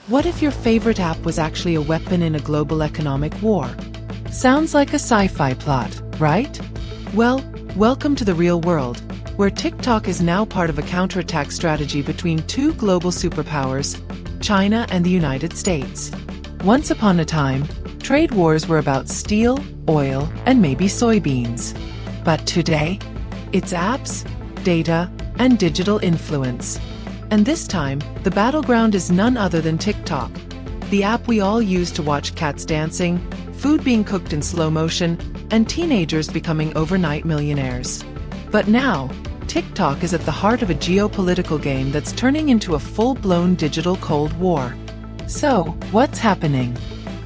What if your favorite app was actually a weapon in a global economic war? Sounds like a sci-fi plot, right? Well, welcome to the real world, where TikTok is now part of a counterattack strategy between two global superpowers, China and the United States. Once upon a time, trade wars were about steel, oil, and maybe soybeans. But today, it's apps, data, and digital influence. And this time, the battleground is none other than TikTok, the app we all use to watch cats dancing, food being cooked in slow motion, and teenagers becoming overnight millionaires. But now, TikTok is at the heart of a geopolitical game that's turning into a full-blown digital Cold War. So, what's happening?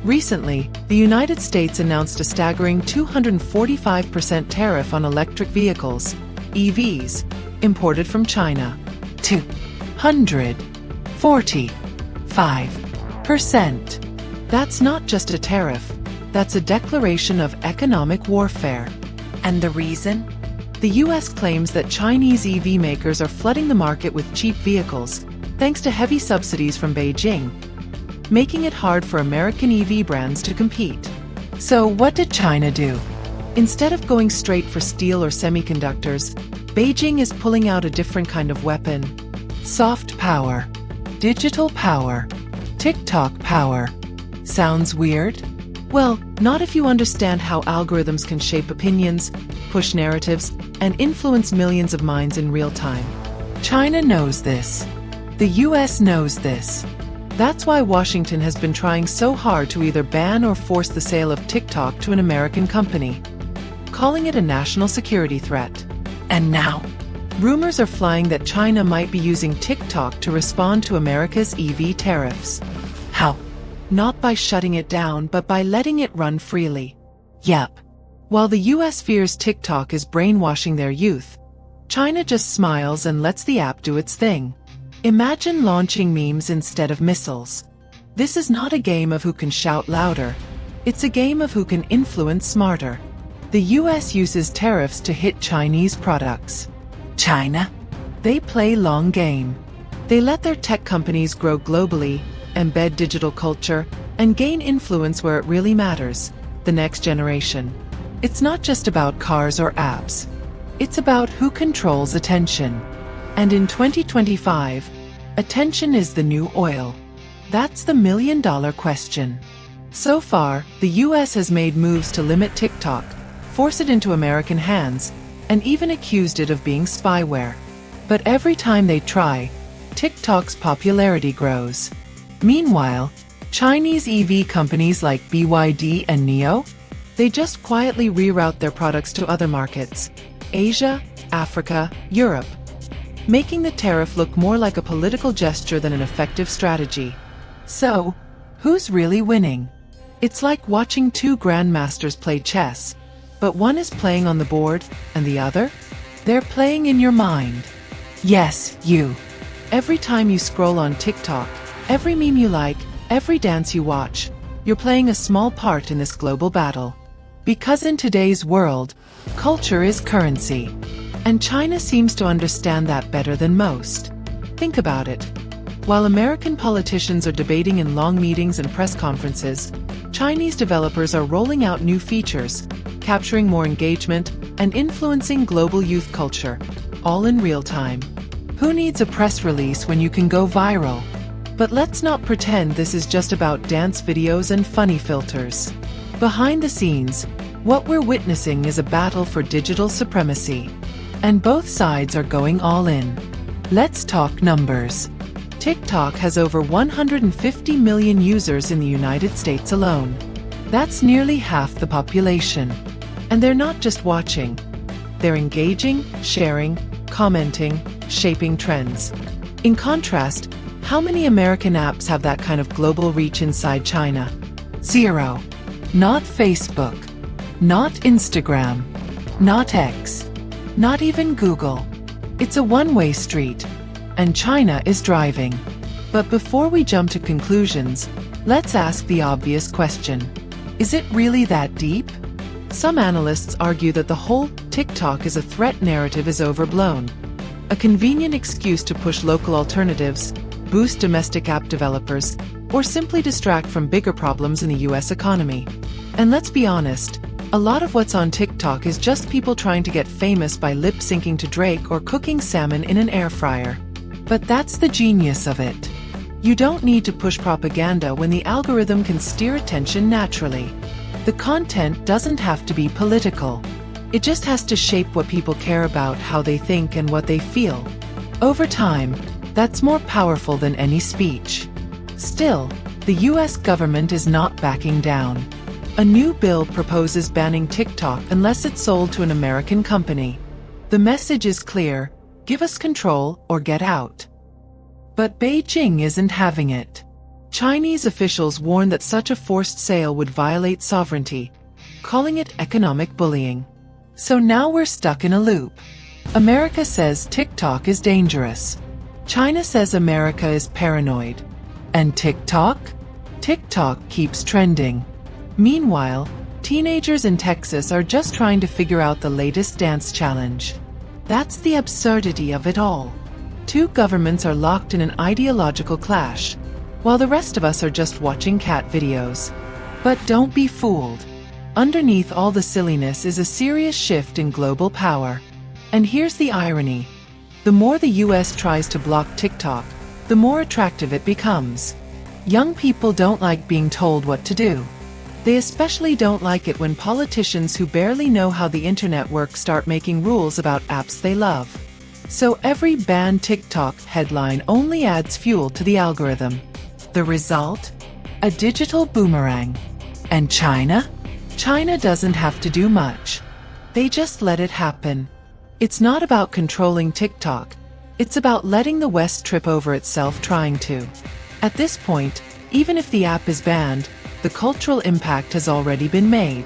Recently, the United States announced a staggering 245% tariff on electric vehicles, EVs, imported from China. 245%. That's not just a tariff, that's a declaration of economic warfare. And the reason? The US claims that Chinese EV makers are flooding the market with cheap vehicles, thanks to heavy subsidies from Beijing, making it hard for American EV brands to compete. So what did China do? Instead of going straight for steel or semiconductors, Beijing is pulling out a different kind of weapon. Soft power. Digital power. TikTok power. Sounds weird? Well, not if you understand how algorithms can shape opinions, push narratives, and influence millions of minds in real time. China knows this. The US knows this. That's why Washington has been trying so hard to either ban or force the sale of TikTok to an American company, calling it a national security threat. And now, rumors are flying that China might be using TikTok to respond to America's EV tariffs. How? Not by shutting it down, but by letting it run freely. Yep. While the US fears TikTok is brainwashing their youth, China just smiles and lets the app do its thing. Imagine launching memes instead of missiles. This is not a game of who can shout louder. It's a game of who can influence smarter. The US uses tariffs to hit Chinese products. China? They play long game. They let their tech companies grow globally, embed digital culture, and gain influence where it really matters, the next generation. It's not just about cars or apps. It's about who controls attention. And in 2025, attention is the new oil. That's the million-dollar question. So far, the US has made moves to limit TikTok, force it into American hands, and even accused it of being spyware. But every time they try, TikTok's popularity grows. Meanwhile, Chinese EV companies like BYD and NIO, they just quietly reroute their products to other markets, Asia, Africa, Europe, making the tariff look more like a political gesture than an effective strategy. So, who's really winning? It's like watching two grandmasters play chess, but one is playing on the board, and the other? They're playing in your mind. Yes, you. Every time you scroll on TikTok, every meme you like, every dance you watch, you're playing a small part in this global battle. Because in today's world, culture is currency. And China seems to understand that better than most. Think about it. While American politicians are debating in long meetings and press conferences, Chinese developers are rolling out new features, capturing more engagement, and influencing global youth culture, all in real time. Who needs a press release when you can go viral? But let's not pretend this is just about dance videos and funny filters. Behind the scenes, what we're witnessing is a battle for digital supremacy. And both sides are going all in. Let's talk numbers. TikTok has over 150 million users in the United States alone. That's nearly half the population. And they're not just watching. They're engaging, sharing, commenting, shaping trends. In contrast, how many American apps have that kind of global reach inside China? Zero. Not Facebook. Not Instagram. Not X. Not even Google. It's a one-way street. And China is driving. But before we jump to conclusions, let's ask the obvious question. Is it really that deep? Some analysts argue that the whole TikTok is a threat narrative is overblown. A convenient excuse to push local alternatives, boost domestic app developers, or simply distract from bigger problems in the US economy. And let's be honest, a lot of what's on TikTok is just people trying to get famous by lip-syncing to Drake or cooking salmon in an air fryer. But that's the genius of it. You don't need to push propaganda when the algorithm can steer attention naturally. The content doesn't have to be political. It just has to shape what people care about, how they think, and what they feel. Over time, that's more powerful than any speech. Still, the US government is not backing down. A new bill proposes banning TikTok unless it's sold to an American company. The message is clear: give us control or get out. But Beijing isn't having it. Chinese officials warn that such a forced sale would violate sovereignty, calling it economic bullying. So now we're stuck in a loop. America says TikTok is dangerous. China says America is paranoid. And TikTok? TikTok keeps trending. Meanwhile, teenagers in Texas are just trying to figure out the latest dance challenge. That's the absurdity of it all. Two governments are locked in an ideological clash, while the rest of us are just watching cat videos. But don't be fooled. Underneath all the silliness is a serious shift in global power. And here's the irony. The more the US tries to block TikTok, the more attractive it becomes. Young people don't like being told what to do. They especially don't like it when politicians who barely know how the internet works start making rules about apps they love. So every ban TikTok headline only adds fuel to the algorithm. The result? A digital boomerang. And China? China doesn't have to do much. They just let it happen. It's not about controlling TikTok. It's about letting the West trip over itself trying to. At this point, even if the app is banned, the cultural impact has already been made.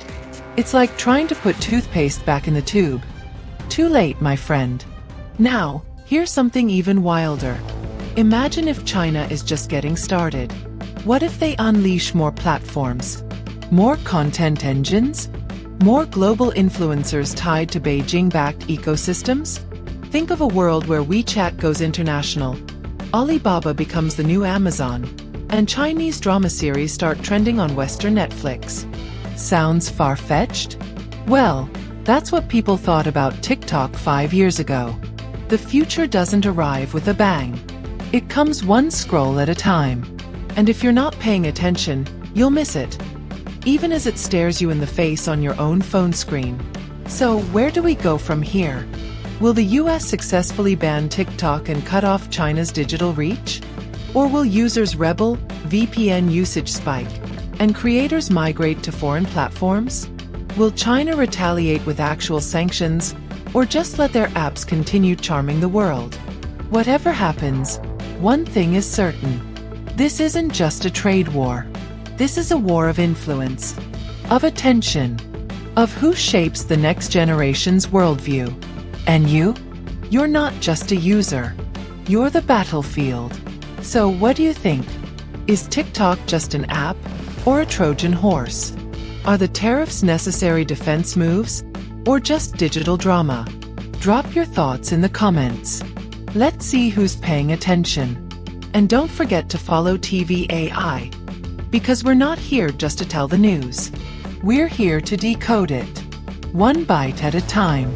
It's like trying to put toothpaste back in the tube. Too late, my friend. Now, here's something even wilder. Imagine if China is just getting started. What if they unleash more platforms? More content engines? More global influencers tied to Beijing-backed ecosystems? Think of a world where WeChat goes international, Alibaba becomes the new Amazon, and Chinese drama series start trending on Western Netflix. Sounds far-fetched? Well, that's what people thought about TikTok 5 years ago. The future doesn't arrive with a bang. It comes one scroll at a time. And if you're not paying attention, you'll miss it, even as it stares you in the face on your own phone screen. So where do we go from here? Will the US successfully ban TikTok and cut off China's digital reach? Or will users rebel, VPN usage spike, and creators migrate to foreign platforms? Will China retaliate with actual sanctions, or just let their apps continue charming the world? Whatever happens, one thing is certain. This isn't just a trade war. This is a war of influence, of attention, of who shapes the next generation's worldview. And you? You're not just a user. You're the battlefield. So what do you think? Is TikTok just an app or a Trojan horse? Are the tariffs necessary defense moves or just digital drama? Drop your thoughts in the comments. Let's see who's paying attention. And don't forget to follow TVAI, because we're not here just to tell the news. We're here to decode it, one bite at a time.